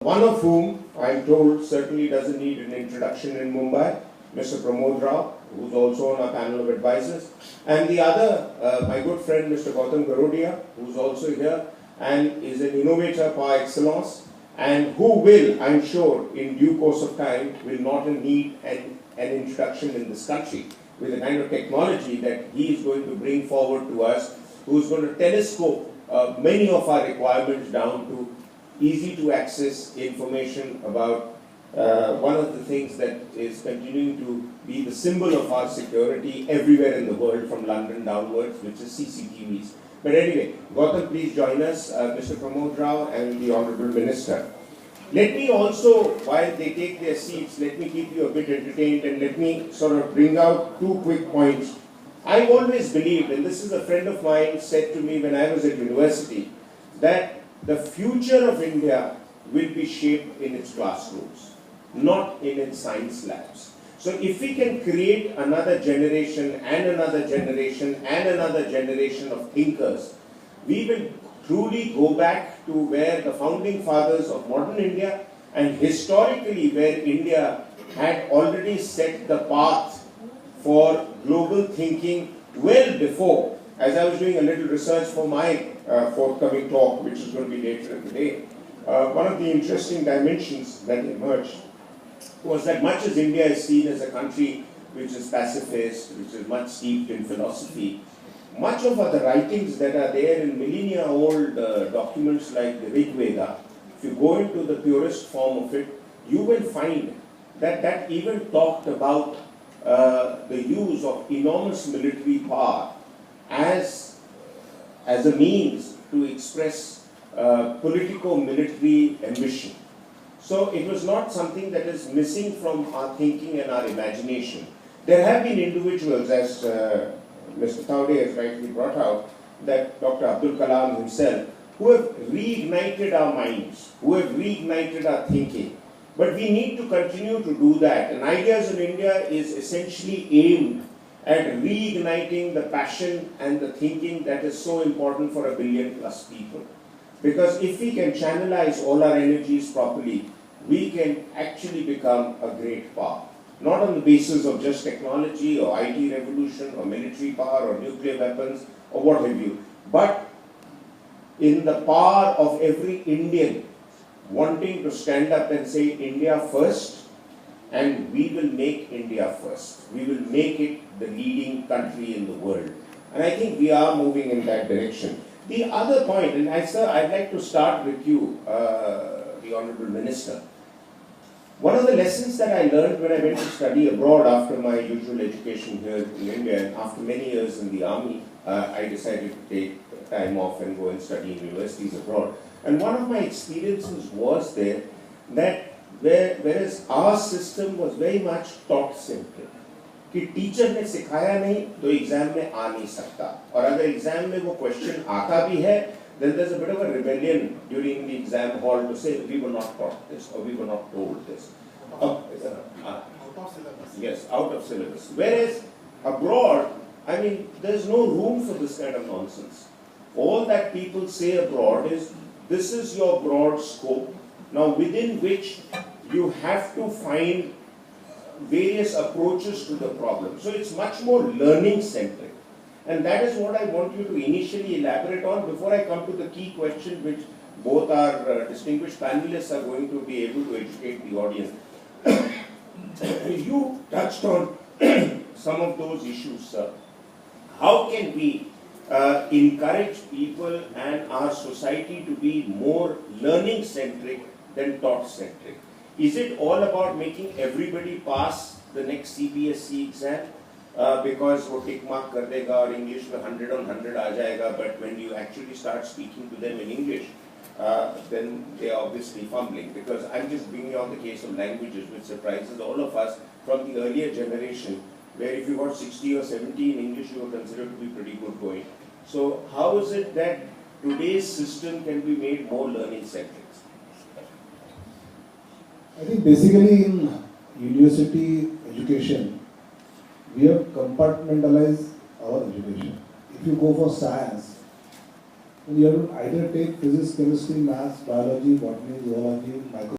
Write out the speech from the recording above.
one of whom I'm told certainly doesn't need an introduction in Mumbai, Mr. Pramod Rao, who's also on our panel of advisors, and the other, my good friend Mr. Gautam D Goradia, who's also here and is an innovator par excellence, and who will, I'm sure, in due course of time, will not need an introduction in this country with the kind of technology that he is going to bring forward to us, who's going to telescope many of our requirements down to easy to access information about one of the things that is continuing to be the symbol of our security everywhere in the world from London downwards, which is CCTVs. But anyway, Gautam, please join us, Mr. Pramod Rao and the Honorable Minister. Let me also, while they take their seats, let me keep you a bit entertained and let me sort of bring out two quick points. I've always believed, and this is a friend of mine said to me when I was at university, that the future of India will be shaped in its classrooms, not in its science labs. So if we can create another generation and another generation and another generation of thinkers, we will truly go back to where the founding fathers of modern India and historically where India had already set the path for global thinking well before. As I was doing a little research for my forthcoming talk, which is going to be later in the day, one of the interesting dimensions that emerged was that much as India is seen as a country which is pacifist, which is much steeped in philosophy, much of the writings that are there in millennia-old documents like the Rig Veda, if you go into the purest form of it, you will find that that even talked about the use of enormous military power as a means to express politico-military ambition. So it was not something that is missing from our thinking and our imagination. There have been individuals, as Mr. Tawde has rightly brought out, that Dr. Abdul Kalam himself, who have reignited our minds, who have reignited our thinking. But we need to continue to do that. And Ideas in India is essentially aimed at reigniting the passion and the thinking that is so important for 1 billion plus people. Because if we can channelize all our energies properly, we can actually become a great power. Not on the basis of just technology or IT revolution or military power or nuclear weapons or what have you, but in the power of every Indian wanting to stand up and say India first, and we will make India first. We will make it the leading country in the world. And I think we are moving in that direction. The other point, and sir, I'd like to start with you, the Honorable Minister. One of the lessons that I learned when I went to study abroad after my usual education here in India, and after many years in the army, I decided to take time off and go and study in universities abroad. And one of my experiences was there that whereas our system was very much taught-centric, कि teacher ने सिखाया नहीं तो exam में आ नहीं सकता, और अगर एग्जाम में वो क्वेश्चन आता भी है, then there's a bit of a rebellion during the exam hall to say we were not taught this or we were not told this. Out of syllabus. Yes, out of syllabus. Whereas abroad, I mean, there's no room for this kind of nonsense. All that people say abroad is, this is your broad scope, now within which you have to find various approaches to the problem. So it's much more learning-centric. And that is what I want you to initially elaborate on before I come to the key question which both our distinguished panelists are going to be able to educate the audience. You touched on some of those issues, sir. How can we encourage people and our society to be more learning-centric than taught-centric? Is it all about making everybody pass the next CBSE exam? Because वो tick mark कर देगा और English में 100 on 100 आ जाएगा, but when you actually start speaking to them in English, then they are obviously fumbling. Because I'm just bringing on the case of languages, which surprises all of us from the earlier generation, where if you got 60 or 70 in English, you were considered to be pretty good going. So how is it that today's system can be made more learning-centric? I think basically in university education, we have compartmentalized our education. If you go for science, then you have to either take physics, chemistry, maths, biology, botany, zoology, microbiology.